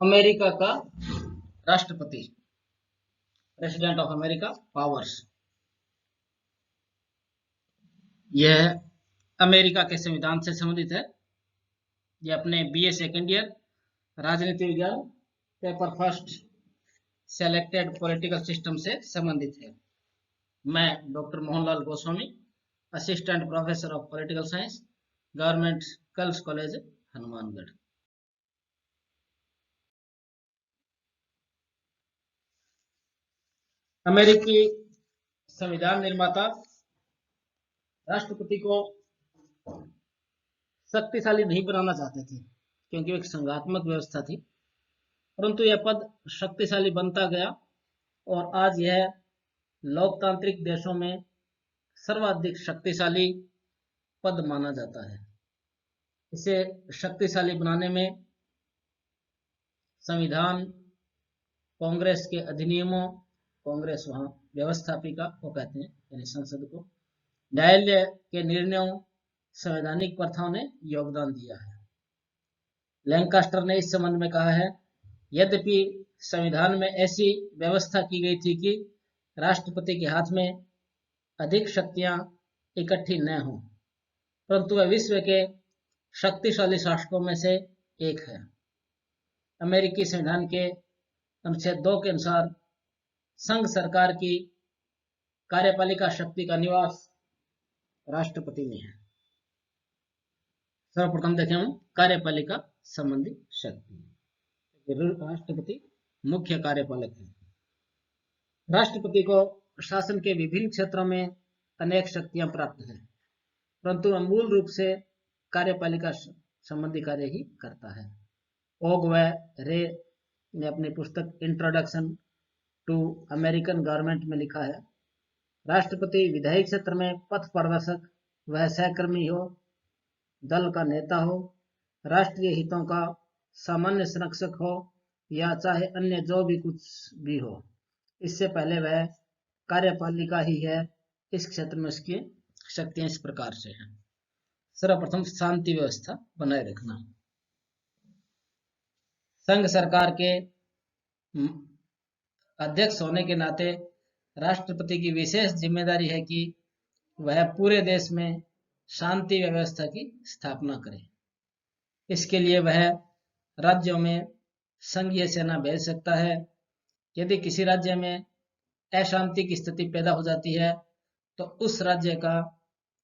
America का राष्ट्रपति, president of America powers, यह अमेरिका के संविधान से संबंधित है। यह अपने बीए सेकेंड ईयर राजनीति विज्ञान paper first selected political system से संबंधित है। मैं doctor Mohanlal Goswami, assistant professor of political science, government girls college Hanumangarh. अमेरिकी संविधान निर्माता राष्ट्रपति को शक्तिशाली नहीं बनाना चाहते थे, क्योंकि एक संघात्मक व्यवस्था थी, परंतु यह पद शक्तिशाली बनता गया और आज यह लोकतांत्रिक देशों में सर्वाधिक शक्तिशाली पद माना जाता है। इसे शक्तिशाली बनाने में संविधान, कांग्रेस के अधिनियमों, कांग्रेस वहां व्यवस्थापिका को कहते हैं यानी संसद को, न्यायालय के निर्णयों, संवैधानिक प्रथाओं ने योगदान दिया है। लैंकास्टर ने इस संबंध में कहा है, यद्यपि संविधान में ऐसी व्यवस्था की गई थी कि राष्ट्रपति के हाथ में अधिक शक्तियां इकट्ठी न हों, परंतु वह विश्व के शक्तिशाली शासकों में से एक है। अमेरिकी संविधान के अनुच्छेद 2 के अनुसार संघ सरकार की कार्यपालिका शक्ति का निवास राष्ट्रपति में है। सर्वप्रथम देखें हम कार्यपालिका संबंधी शक्ति। राष्ट्रपति मुख्य कार्यपालक है। राष्ट्रपति को शासन के विभिन्न क्षेत्रों में अनेक शक्तियां प्राप्त हैं, परंतु वह मूल रूप से कार्यपालिका संबंधी कार्य ही करता है। ओग व रे ने अपनी पुस्तक इंट्रोडक्शन टू अमेरिकन गवर्नमेंट में लिखा है, राष्ट्रपति विधायी क्षेत्र में पथ प्रदर्शक व सहकर्मी हो, दल का नेता हो, राष्ट्रीय हितों का सामान्य संरक्षक हो या चाहे अन्य जो भी कुछ भी हो, इससे पहले वह कार्यपालिका ही है। इस क्षेत्र में उसकी शक्तियां इस प्रकार से हैं। सर्वप्रथम शांति व्यवस्था बनाए रखना। संघ सरकार के अध्यक्ष होने के नाते राष्ट्रपति की विशेष जिम्मेदारी है कि वह पूरे देश में शांति व्यवस्था की स्थापना करे। इसके लिए वह राज्यों में संघीय सेना भेज सकता है। यदि किसी राज्य में अशांति की स्थिति पैदा हो जाती है तो उस राज्य का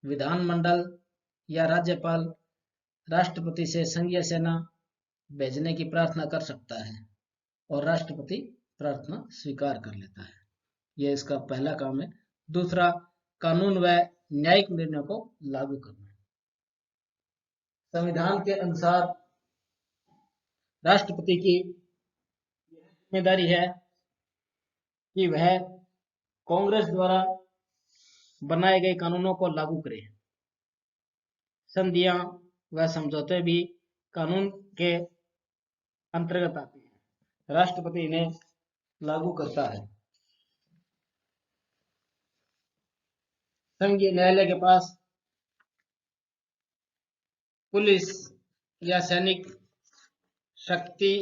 विधानमंडल या राज्यपाल राष्ट्रपति से संघीय सेना भेजने की प्रार्थना कर सकता है और राष्ट्रपति प्रार्थना स्वीकार कर लेता है। यह इसका पहला काम है। दूसरा, कानून व न्यायिक निर्णयों को लागू करना। संविधान के अनुसार राष्ट्रपति की जिम्मेदारी है कि वह कांग्रेस द्वारा बनाए गए कानूनों को लागू करे। संधियां व समझौते भी कानून के अंतर्गत आते हैं। राष्ट्रपति इन्हें लागू करता है। संघीय न्यायालय के पास पुलिस या सैनिक शक्ति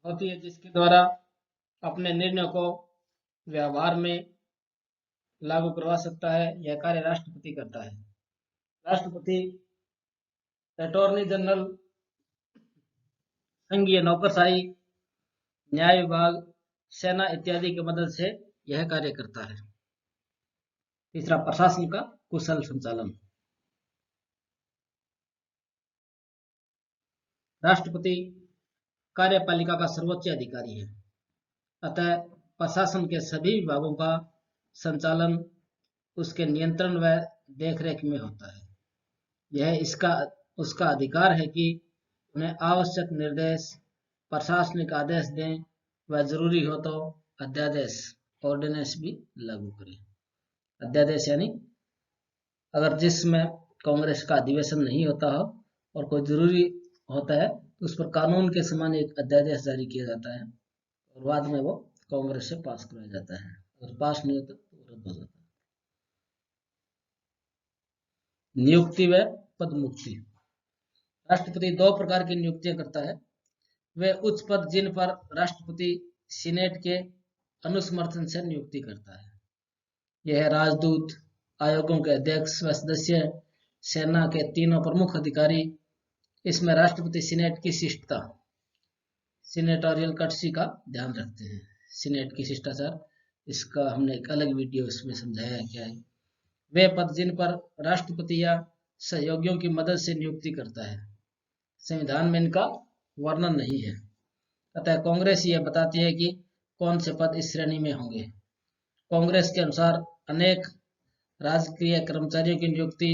होती है, जिसके द्वारा अपने निर्णय को व्यवहार में लागू करवा सकता है। यह कार्य राष्ट्रपति करता है। राष्ट्रपति अटॉर्नी जनरल, संघीय नौकरशाही, न्याय विभाग, सेना इत्यादि की मदद से यह कार्य करता है। तीसरा, प्रशासन का कुशल संचालन। राष्ट्रपति कार्यपालिका का सर्वोच्च अधिकारी है, अतः प्रशासन के सभी विभागों का संचालन उसके नियंत्रण व देखरेख में होता है। यह उसका अधिकार है कि उन्हें आवश्यक निर्देश, प्रशासनिक आदेश दें व जरूरी हो तो अध्यादेश, ऑर्डिनेंस भी लागू करें। अध्यादेश यानी अगर जिसमें कांग्रेस का अधिवेशन नहीं होता हो और कोई जरूरी होता है तो उस पर कानून के समान एक अध्यादेश जारी किया जाता है और बाद में वो कांग्रेस से पास कराया जाता है। अगर पास नहीं होता तो रद्द हो जाता है। नियुक्ति व पदमुक्ति। राष्ट्रपति दो प्रकार की नियुक्तियां करता है। वे उच्च पद जिन पर राष्ट्रपति सीनेट के अनुसमर्थन से नियुक्ति करता है। यह राजदूत, आयोगों के अध्यक्ष व सदस्य, सेना के तीनों प्रमुख अधिकारी, इसमें राष्ट्रपति सीनेट की शिष्टता, सीनेटोरियल कर्टसी का ध्यान रखते हैं। सीनेट की शिष्टाचार, इसका हमने एक अलग वीडियो इसमें समझाया है क्या है। वे पद जिन पर राष्ट्रपति या सहयोगियों की मदद से नियुक्ति करता है, संविधान में इनका वर्णन नहीं है, अतः कांग्रेस यह बताती है कि कौन से पद इस श्रेणी में होंगे। कांग्रेस के अनुसार अनेक राजकीय कर्मचारियों की नियुक्ति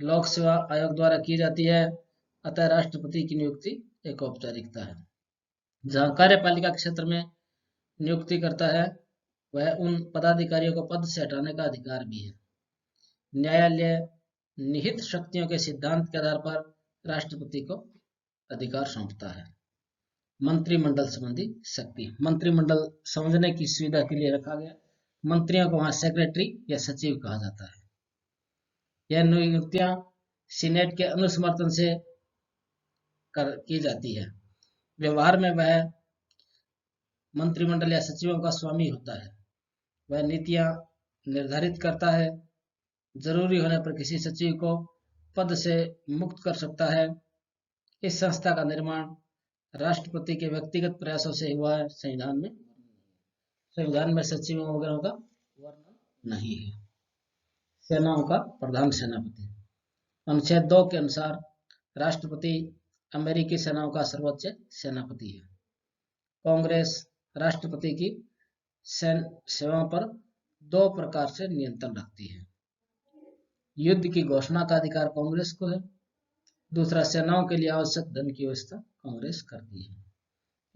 लोक सेवा आयोग द्वारा की जाती है, अतः राष्ट्रपति की नियुक्ति एक औपचारिकता है। जहां कार्यपालिका क्षेत्र में नियुक्ति करता है, वह उन पदाधिकारियों को पद से हटाने का अधिकार भी है। न्यायालय निहित शक्तियों के सिद्धांत के आधार पर राष्ट्रपति को अधिकार सौंपता है। मंत्रिमंडल संबंधी शक्ति, मंत्रिमंडल समझने की सुविधा के लिए रखा गया। मंत्रियों को वहां सेक्रेटरी या सचिव कहा जाता है। यह नियुक्तियां सीनेट के अनुसमर्थन से की जाती है। व्यवहार में वह मंत्रिमंडल या सचिवों का स्वामी होता है। वह नीतियां निर्धारित करता है। जरूरी होने पर किसी सचिव को पद से मुक्त कर सकता है। इस संस्था का निर्माण राष्ट्रपति के व्यक्तिगत प्रयासों से हुआ है। संविधान में सचिवों वगैरह का वर्णन नहीं है। सेनाओं का प्रधान सेनापति, अनुच्छेद 2 के अनुसार राष्ट्रपति अमेरिकी सेनाओं का सर्वोच्च सेनापति है। कांग्रेस राष्ट्रपति की सेवाओं पर 2 प्रकार से नियंत्रण रखती है। युद्ध की घोषणा का अधिकार कांग्रेस को है। दूसरा, सेनाओं के लिए आवश्यक धन की व्यवस्था कांग्रेस करती है।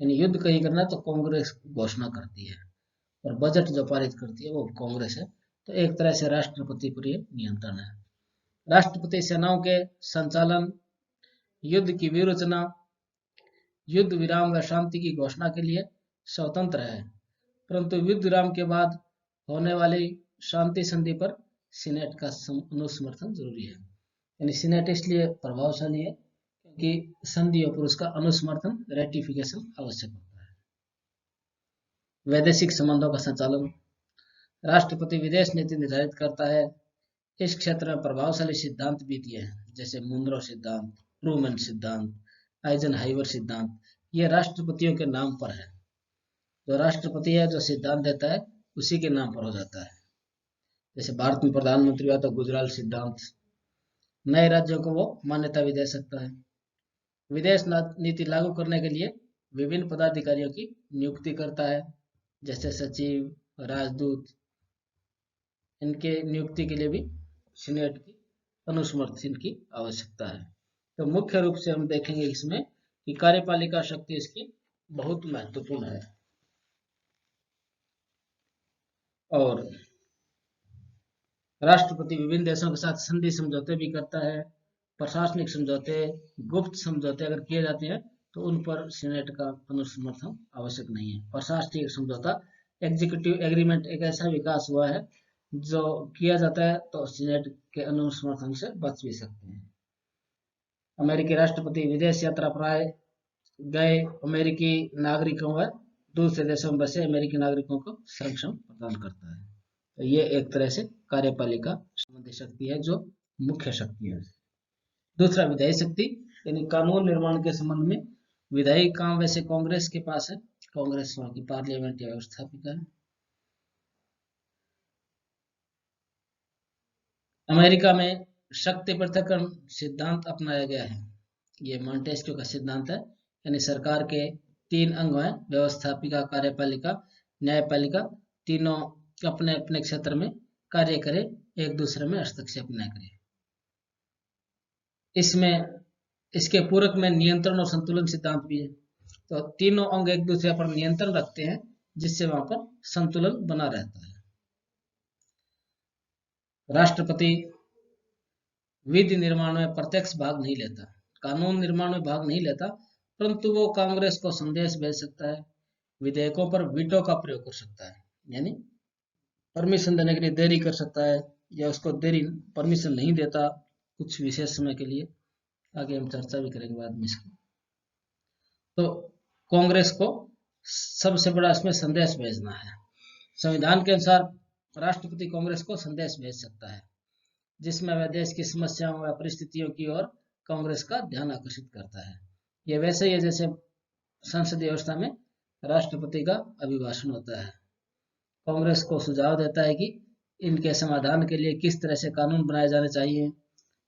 यानी युद्ध कहीं करना तो कांग्रेस घोषणा करती है, और बजट जो पारित करती है वो कांग्रेस है। तो एक तरह से राष्ट्रपति पर यह नियंत्रण है। राष्ट्रपति सेनाओं के संचालन, युद्ध की व्यूहरचना, युद्ध विराम व शांति की घोषणा के लिए स्वतंत्र है, परंतु युद्ध विराम के बाद होने वाली शांति संधि पर सीनेट का अनुसमर्थन जरूरी है। यानी सीनेट इसलिए प्रभावशाली है क्योंकि संधियों पर उसका अनुसमर्थन, रेटिफिकेशन आवश्यक होता है। वैदेशिक संबंधों का संचालन, राष्ट्रपति विदेश नीति निर्धारित करता है। इस क्षेत्र में प्रभावशाली सिद्धांत भी दिए हैं, जैसे मुनरो सिद्धांत, ट्रूमैन सिद्धांत, आइजनहाइवर सिद्धांत। ये राष्ट्रपतियों के नाम पर है। जो राष्ट्रपति है जो सिद्धांत देता है उसी के नाम पर हो जाता है। जैसे भारत में प्रधानमंत्री हुआ तो गुजराल सिद्धांत। नए राज्यों को वो मान्यता भी दे सकता है। विदेश नीति लागू करने के लिए विभिन्न पदाधिकारियों की नियुक्ति करता है, जैसे सचिव, राजदूत। इनके नियुक्ति के लिए भी सीनेट की अनुसमर्थन की आवश्यकता है। तो मुख्य रूप से हम देखेंगे इसमें कि कार्यपालिका शक्ति इसकी बहुत महत्वपूर्ण है। और राष्ट्रपति विभिन्न देशों के साथ संधि समझौते भी करता है। प्रशासनिक समझौते, गुप्त समझौते अगर किए जाते हैं तो उन पर सीनेट का अनुसमर्थन आवश्यक नहीं है। प्रशासनिक समझौता, एग्जीक्यूटिव एग्रीमेंट एक ऐसा विकास हुआ है जो किया जाता है तो सीनेट के अनुसमर्थन से बच भी सकते हैं। अमेरिकी राष्ट्रपति विदेश यात्रा पर गए अमेरिकी नागरिकों व दूसरे देशों में बसे अमेरिकी नागरिकों को संरक्षण प्रदान करता है। तो ये एक तरह से कार्यपालिका संबंधी शक्ति है जो मुख्य शक्ति है। दूसरा, विधायी शक्ति, यानी कानून निर्माण के संबंध में विधायी काम वैसे कांग्रेस के पास है। कांग्रेस वहां की पार्लियामेंट या व्यवस्थापिका है। अमेरिका में शक्ति पृथक्करण सिद्धांत अपनाया गया है। ये मॉन्टेस्क्यू का सिद्धांत है। यानी सरकार के 3 अंग हैं, व्यवस्थापिका, कार्यपालिका, न्यायपालिका। तीनों अपने अपने क्षेत्र में कार्य करें, एक दूसरे में हस्तक्षेप न करें। इसमें इसके पूरक में नियंत्रण और संतुलन सिद्धांत भी है। तो तीनों अंग एक दूसरे पर नियंत्रण रखते हैं, जिससे वहां पर संतुलन बना रहता है। राष्ट्रपति विधि निर्माण में प्रत्यक्ष भाग नहीं लेता, कानून निर्माण में भाग नहीं लेता, परंतु वो कांग्रेस को संदेश भेज सकता है, विधेयकों पर वीटो का प्रयोग कर सकता है, यानी परमिशन देने के लिए देरी कर सकता है, या उसको देरी परमिशन नहीं देता कुछ विशेष समय के लिए। आगे हम चर्चा भी करेंगे बाद में इसकी। तो कांग्रेस को सबसे बड़ा इसमें संदेश भेजना है। संविधान के अनुसार राष्ट्रपति कांग्रेस को संदेश भेज सकता है, जिसमें वह देश की समस्याओं व परिस्थितियों की ओर कांग्रेस का ध्यान आकर्षित करता है। यह वैसे ही है जैसे संसदीय व्यवस्था में राष्ट्रपति का अभिभाषण होता है। कांग्रेस को सुझाव देता है कि इनके समाधान के लिए किस तरह से कानून बनाए जाने चाहिए।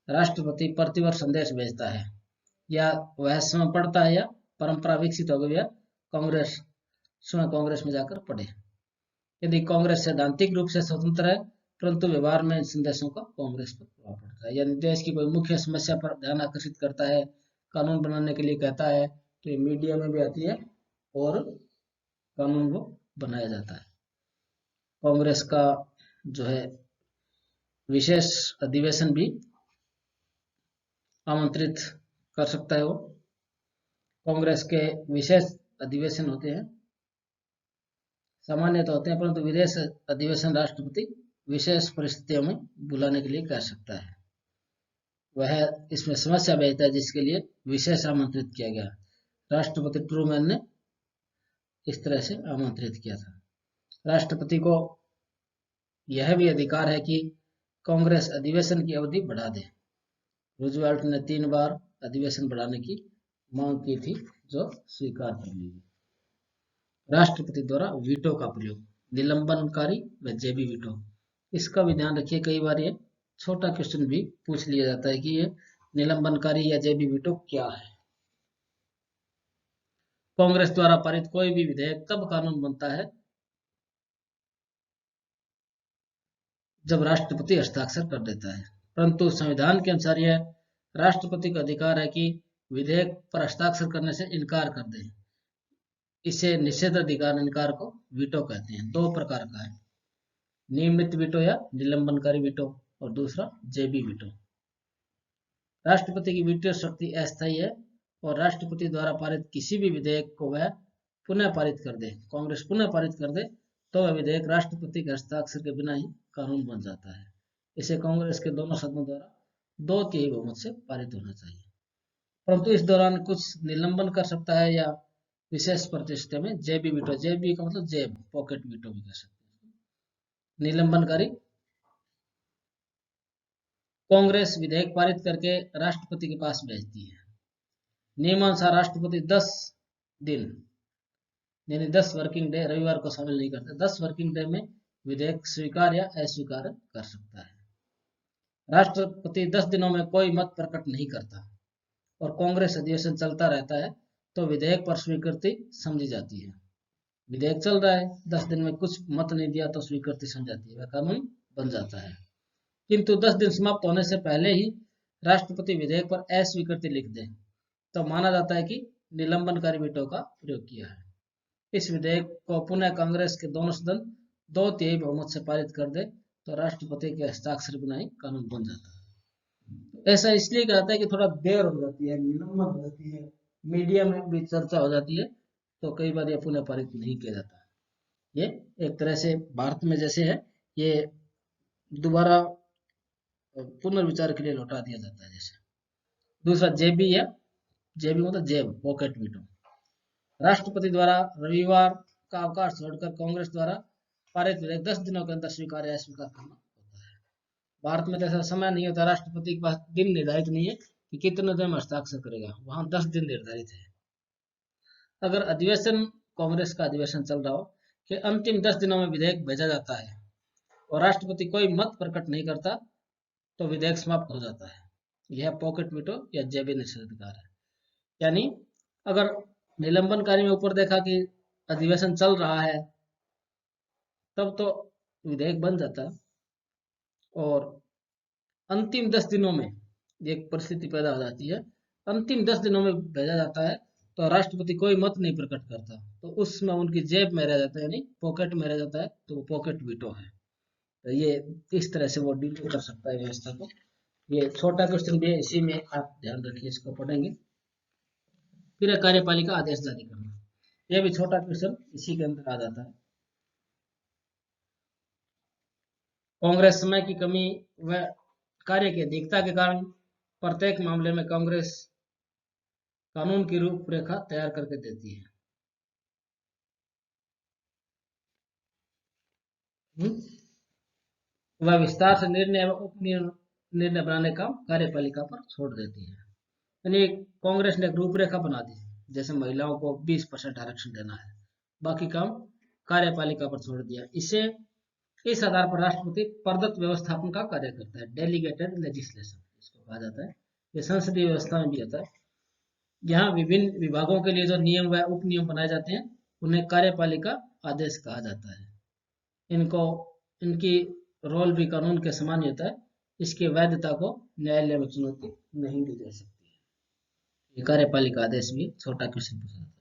राष्ट्रपति प्रतिवर्ष संदेश भेजता है, या वह स्वयं पढ़ता है, या परंपरा विकसित हो गई है कांग्रेस स्वयं कांग्रेस में जाकर पढ़े। यदि कांग्रेस सैद्धांतिक रूप से स्वतंत्र है, परंतु व्यवहार में इन संदेशों का कांग्रेस पर प्रभाव पड़ता है। यानी देश की कोई मुख्य समस्या पर ध्यान आकर्षित करता है, कानून बनाने के लिए कहता है, तो ये मीडिया में भी आती है और कानून वो बनाया जाता है। कांग्रेस का जो है विशेष अधिवेशन भी आमंत्रित कर सकता है वो। कांग्रेस के विशेष अधिवेशन होते हैं, सामान्य तो होते हैं, परंतु विशेष अधिवेशन राष्ट्रपति विशेष परिस्थितियों में बुलाने के लिए कर सकता है। वह इसमें समस्या भेजता है जिसके लिए विशेष आमंत्रित किया गया। राष्ट्रपति ट्रूमैन ने इस तरह से आमंत्रित किया था। राष्ट्रपति को यह भी अधिकार है कि कांग्रेस अधिवेशन की अवधि बढ़ा दे। रूजवेल्ट ने 3 बार अधिवेशन बढ़ाने की मांग की थी, जो स्वीकार कर ली गई। राष्ट्रपति द्वारा वीटो का प्रयोग, निलंबनकारी व जेबी वीटो, इसका भी ध्यान रखिए। कई बार ये छोटा क्वेश्चन भी पूछ लिया जाता है कि ये निलंबनकारी या जेबी वीटो क्या है। कांग्रेस द्वारा पारित कोई भी विधेयक तब कानून बनता है जब राष्ट्रपति हस्ताक्षर कर देता है, परंतु संविधान के अनुसार यह राष्ट्रपति का अधिकार है कि विधेयक पर हस्ताक्षर करने से इनकार कर दे। इसे निषेधाधिकार इनकार को वीटो कहते हैं। 2 प्रकार का है, नियमित वीटो या निलंबनकारी वीटो, और दूसरा जेबी वीटो। राष्ट्रपति की वीटो शक्ति अस्थायी है, और राष्ट्रपति द्वारा पारित किसी भी विधेयक को वह पुनः पारित कर दे, कांग्रेस पुनः पारित कर दे, तो वह विधेयक राष्ट्रपति के हस्ताक्षर के बिना ही कानून बन जाता है। इसे कांग्रेस के दोनों सदनों द्वारा 2/3 बहुमत से पारित होना चाहिए, परंतु इस दौरान कुछ निलंबन कर सकता है, या विशेष परिस्थितियों में जेबी वीटो, जेबी का मतलब जेब, पॉकेट वीटो भी कर सकते हैं। निलंबनकारी, कांग्रेस विधेयक पारित करके राष्ट्रपति के पास भेजती है। नियमानुसार राष्ट्रपति 10 दिन यानी 10 वर्किंग डे, रविवार को शामिल नहीं करते, 10 वर्किंग डे में विधेयक स्वीकार या अस्वीकार कर सकता है। राष्ट्रपति 10 दिनों में कोई मत प्रकट नहीं करता और कांग्रेस अधिवेशन चलता रहता है, तो विधेयक पर स्वीकृति समझी जाती है। विधेयक चल रहा है, 10 दिन में कुछ मत नहीं दिया तो स्वीकृति समझ जाती है, वह कानून बन जाता है। किंतु 10 दिन समाप्त होने से पहले ही राष्ट्रपति विधेयक पर अस्वीकृति लिख दे, तो माना जाता है कि निलंबनकारी वीटो का प्रयोग किया है। इस विधेयक को पुनः कांग्रेस के दोनों सदन 2/3 बहुमत से पारित कर दे, तो राष्ट्रपति के हस्ताक्षर बिना ही कानून बन जाता है। ऐसा इसलिए कहता है कि थोड़ा देर हो जाती है, निलंबन हो जाती है, मीडिया में भी चर्चा हो जाती है, तो कई बार यह पुनः पारित नहीं किया जाता। ये एक तरह से भारत में जैसे है, ये दोबारा पुनर्विचार के लिए लौटा दिया जाता है जैसे। दूसरा जेबी, या जेबी मतलब जेब, पॉकेट वीटो। राष्ट्रपति द्वारा रविवार का अवकाश छोड़कर कांग्रेस द्वारा पारित विधेयक 10 दिनों के अंदर स्वीकार या अस्वीकार करना होता है। भारत में ऐसा समय नहीं होता, राष्ट्रपति के पास दिन निर्धारित नहीं है कि कितने दिन में हस्ताक्षर करेगा, वहां 10 दिन निर्धारित है। अगर अधिवेशन, कांग्रेस का अधिवेशन चल रहा हो, कि अंतिम 10 दिनों में विधेयक भेजा जाता है और राष्ट्रपति कोई मत प्रकट नहीं करता, तो विधेयक समाप्त हो जाता है। यह पॉकेट वीटो या जेबी निषेधाधिकार है। यानी अगर निलंबनकारी में ऊपर देखा कि अधिवेशन चल रहा है, तब तो विधेयक बन जाता है, और अंतिम 10 दिनों में एक परिस्थिति पैदा हो जाती है, अंतिम 10 दिनों में भेजा जाता है, तो राष्ट्रपति कोई मत नहीं प्रकट करता, तो उसमें उनकी जेब में रह जाता है, यानी पॉकेट में रह जाता है, तो वो पॉकेट वीटो है। तो ये इस तरह से वो डील कर सकता है व्यवस्था को। ये छोटा क्वेश्चन भी है, इसी में आप ध्यान रखिए, इसको पढ़ेंगे। फिर कार्यपालिका आदेश जारी करना, यह भी छोटा क्वेश्चन इसी के अंदर आ जाता है। कांग्रेस समय की कमी व कार्य की अधिकता के कारण प्रत्येक मामले में कांग्रेस कानून की रूपरेखा तैयार करके देती है। हम्म, वह विस्तार से निर्णय एवं उप निर्णय बनाने का कार्यपालिका पर छोड़ देती है। यानी कांग्रेस ने एक रूपरेखा बना दी, जैसे महिलाओं को 20% आरक्षण देना है, बाकी काम कार्यपालिका पर छोड़ दिया। इसे इस आधार पर राष्ट्रपति प्रदत्त व्यवस्थापन का कार्य करता है, डेलीगेटेड लेजिस्लेशन इसको कहा जाता है। ये संसदीय व्यवस्था में भी होता है। यहाँ विभिन्न विभागों के लिए जो नियम व उप नियम बनाए जाते हैं उन्हें कार्यपालिका आदेश कहा जाता है। इनको इनकी रोल भी कानून के समान ही होता है। इसकी वैधता को न्यायालय में चुनौती नहीं दी जा सकती है। ये कार्यपालिका आदेश भी छोटा क्वेश्चन पूछा जाता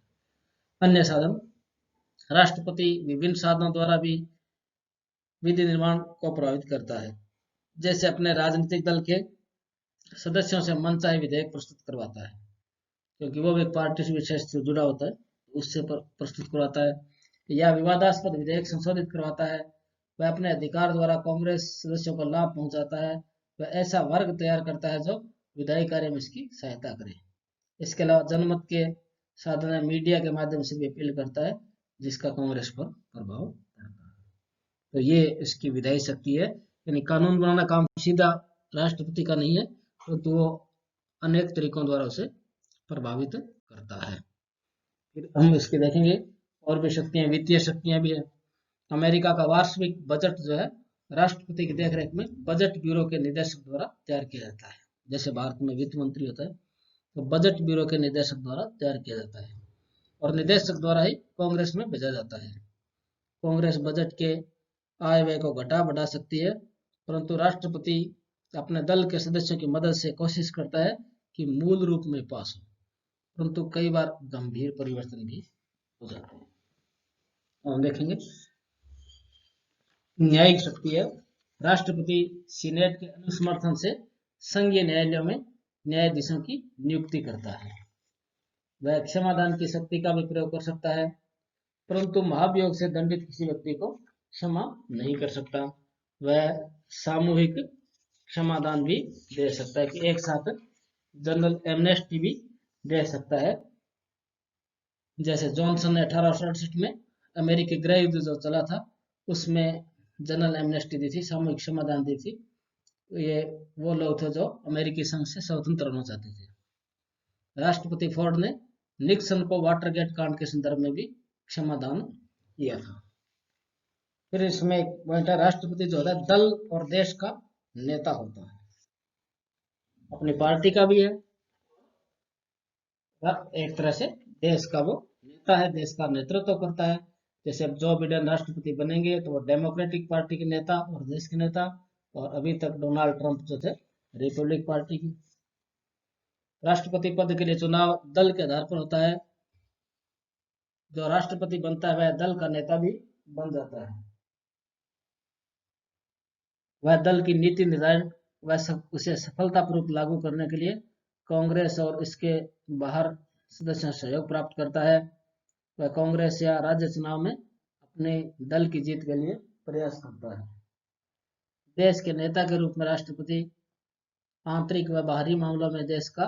है। अन्य साधन, राष्ट्रपति विभिन्न साधनों द्वारा भी विधि निर्माण को प्रभावित करता है, जैसे अपने राजनीतिक दल के सदस्यों से मनचाहे विधेयक प्रस्तुत करवाता है, क्योंकि वो एक पार्टी विशेष से जुड़ा होता है, उससे प्रस्तुत करवाता है, या विवादास्पद विधेयक संशोधित करवाता है। वह अपने अधिकार द्वारा कांग्रेस सदस्यों को लाभ पहुंचाता है। वह ऐसा वर्ग तैयार करता है जो विधायी कार्य में इसकी सहायता करे। इसके अलावा जनमत के साधन मीडिया के माध्यम से भी अपील करता है, जिसका कांग्रेस पर प्रभाव पड़ता है। तो ये इसकी विधायी शक्ति है। यानी कानून बनाना काम सीधा राष्ट्रपति का नहीं है, परंतु वो अनेक तरीकों द्वारा उसे प्रभावित करता है। फिर हम इसके देखेंगे और भी शक्तियां, वित्तीय शक्तियां भी है। अमेरिका का वार्षिक बजट जो है राष्ट्रपति की देखरेख में बजट ब्यूरो के निदेशक द्वारा तैयार किया जाता है। जैसे भारत में वित्त मंत्री होता है, तो बजट ब्यूरो के निदेशक द्वारा तैयार किया जाता है और निदेशक द्वारा ही कांग्रेस में भेजा जाता है। कांग्रेस बजट के आय व्यय को घटा बढ़ा सकती है, परंतु राष्ट्रपति अपने दल के सदस्यों की मदद से कोशिश करता है कि मूल रूप में पास हो, परंतु कई बार गंभीर परिवर्तन भी हो जाते हैं। हम देखेंगे न्यायिक शक्ति है। राष्ट्रपति सीनेट के अनुसमर्थन से संघीय न्यायालयों में न्यायाधीशों की नियुक्ति करता है। वह क्षमादान की शक्ति का भी प्रयोग कर सकता है, परंतु महाभियोग से दंडित किसी व्यक्ति को क्षमा नहीं कर सकता। वह सामूहिक क्षमादान भी दे सकता है कि एक साथ जनरल एमनेस्टी भी दे सकता है। जैसे जॉनसन ने 1868 में अमेरिकी गृह युद्ध जो चला था उसमें जनरल एमनेस्टी दी थी, सामूहिक क्षमादान दी थी। ये वो लोग थे जो अमेरिकी संघ से स्वतंत्र होना चाहते थे। राष्ट्रपति फोर्ड ने निक्सन को वाटरगेट कांड के संदर्भ में भी क्षमादान किया था। फिर इसमें एक पॉइंट है, राष्ट्रपति जो होता है दल और देश का नेता होता है, अपनी पार्टी का भी है, एक तरह से देश का वो नेता है, देश का नेतृत्व करता है। जैसे अब जो बिडेन राष्ट्रपति बनेंगे तो वो डेमोक्रेटिक पार्टी के नेता और देश के नेता, और अभी तक डोनाल्ड ट्रंप जो थे रिपब्लिक पार्टी की। राष्ट्रपति पद के लिए चुनाव दल के आधार पर होता है। जो राष्ट्रपति बनता है वह दल का नेता भी बन जाता है। वह दल की नीति निर्धारण उसे सफलतापूर्वक लागू करने के लिए कांग्रेस और इसके बाहर सदस्यों से सहयोग प्राप्त करता है। वह कांग्रेस या राज्य चुनाव में अपने दल की जीत के लिए प्रयास करता है। देश के नेता के रूप में राष्ट्रपति आंतरिक व बाहरी मामलों में देश का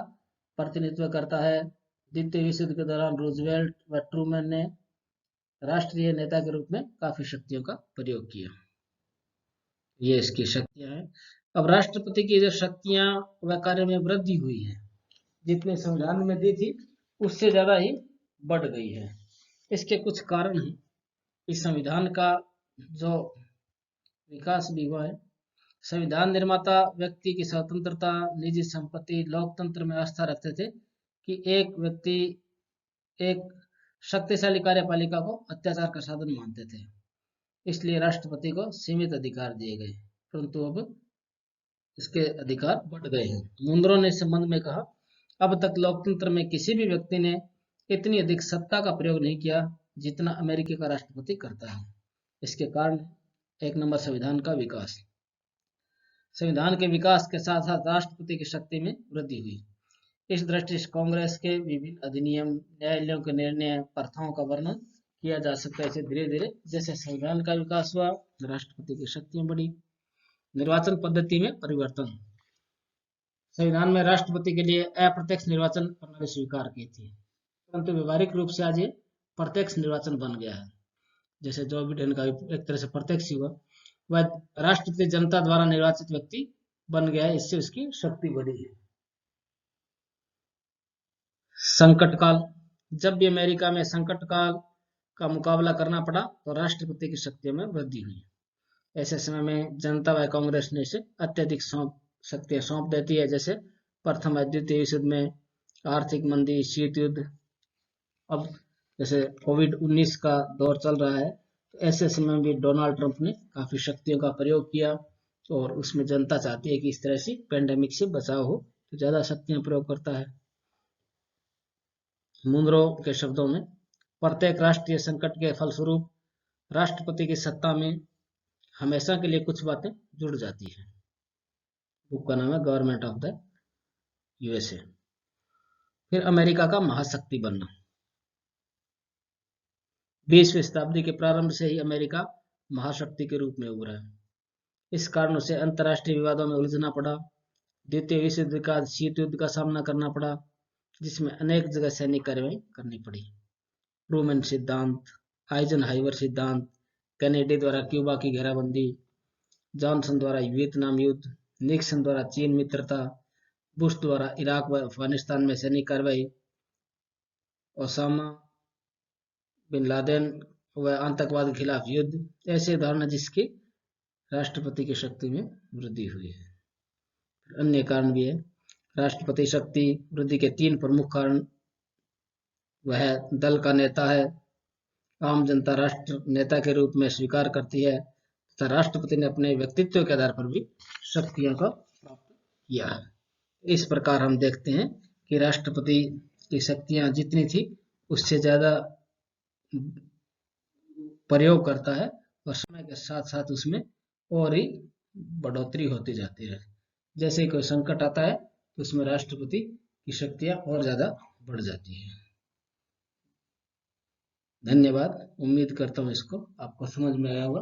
प्रतिनिधित्व करता है। द्वितीय विश्व युद्ध के दौरान रूजवेल्ट व ट्रूमैन ने राष्ट्रीय नेता के रूप में काफी शक्तियों का प्रयोग किया। ये इसकी शक्तियां हैं। अब राष्ट्रपति की जो शक्तियां व कार्य में वृद्धि हुई है, जितने संविधान में दी थी उससे ज्यादा ही बढ़ गई है। इसके कुछ कारण हैं। इस संविधान का जो विकास भी हुआ है, संविधान निर्माता व्यक्ति की स्वतंत्रता, निजी संपत्ति, लोकतंत्र में आस्था रखते थे कि एक व्यक्ति एक शक्तिशाली कार्यपालिका को अत्याचार का साधन मानते थे, इसलिए राष्ट्रपति को सीमित अधिकार दिए गए, परंतु अब इसके अधिकार बढ़ गए हैं। मुंद्रो ने इस संबंध में कहा, अब तक लोकतंत्र में किसी भी व्यक्ति ने इतनी अधिक सत्ता का प्रयोग नहीं किया जितना अमेरिका का राष्ट्रपति करता है। इसके कारण एक नंबर संविधान का विकास। संविधान के विकास के साथ साथ राष्ट्रपति की शक्ति में वृद्धि हुई। इस दृष्टि से कांग्रेस के विभिन्न अधिनियम, न्यायालयों के निर्णय, प्रथाओं का वर्णन किया जा सकता है। इसे धीरे धीरे जैसे संविधान का विकास हुआ, राष्ट्रपति की शक्तियां बढ़ी। निर्वाचन पद्धति में परिवर्तन। संविधान में राष्ट्रपति के लिए अप्रत्यक्ष निर्वाचन प्रणाली स्वीकार की थी, परंतु व्यवहारिक रूप से आज ये प्रत्यक्ष निर्वाचन बन गया है। जैसे जो बिडेन का एक तरह से प्रत्यक्ष हुआ। वह राष्ट्रपति जनता द्वारा निर्वाचित व्यक्ति बन गया है, इससे उसकी शक्ति बढ़ी है। संकट काल, जब भी अमेरिका में संकट काल का मुकाबला करना पड़ा तो राष्ट्रपति की शक्तियों में वृद्धि हुई। ऐसे समय में जनता व कांग्रेस ने इसे अत्यधिक शक्तियां सौंप देती है, जैसे प्रथम और द्वितीय विश्व युद्ध में, आर्थिक मंदी, शीत युद्ध, अब जैसे कोविड-19 का दौर चल रहा है, तो ऐसे समय में भी डोनाल्ड ट्रंप ने काफी शक्तियों का प्रयोग किया और उसमें जनता चाहती है कि इस तरह से पेंडेमिक से बचाव हो, तो ज्यादा शक्तियां प्रयोग करता है। मुनरो के शब्दों में, प्रत्येक राष्ट्रीय संकट के फलस्वरूप राष्ट्रपति की सत्ता में हमेशा के लिए कुछ बातें जुड़ जाती हैं। बुक का नाम है गवर्नमेंट ऑफ द यूएसए। फिर अमेरिका का महाशक्ति बनना, 20वीं शताब्दी के प्रारंभ से ही अमेरिका महाशक्ति के रूप में उभरा है। इस कारण उसे अंतर्राष्ट्रीय विवादों में उलझना पड़ा, द्वितीय विश्व युद्ध का शीत युद्ध का सामना करना पड़ा, जिसमें अनेक जगह सैनिक कार्रवाई करनी पड़ी। ट्रूमैन सिद्धांत, आइजनहाइवर सिद्धांत, कैनेडी द्वारा क्यूबा की घेराबंदी, जॉनसन द्वारा वियतनाम युद्ध, निक्सन द्वारा चीन मित्रता, बुश द्वारा इराक व अफगानिस्तान में सैनिक कार्रवाई, ओसामा बिन लादेन व आतंकवाद के खिलाफ युद्ध, ऐसे उदाहरण जिसकी राष्ट्रपति की शक्ति में वृद्धि हुई है। अन्य कारण भी है। राष्ट्रपति शक्ति वृद्धि के 3 प्रमुख कारण, वह दल का नेता है, आम जनता राष्ट्र नेता के रूप में स्वीकार करती है, तथा राष्ट्रपति ने अपने व्यक्तित्व के आधार पर भी शक्तियों को प्राप्त किया है। इस प्रकार हम देखते हैं कि राष्ट्रपति की शक्तियां जितनी थी उससे ज्यादा प्रयोग करता है और समय के साथ साथ उसमें और ही बढ़ोतरी होती जाती है। जैसे कोई संकट आता है तो उसमें राष्ट्रपति की शक्तियां और ज्यादा बढ़ जाती है। धन्यवाद। उम्मीद करता हूँ इसको आपको समझ में आया होगा।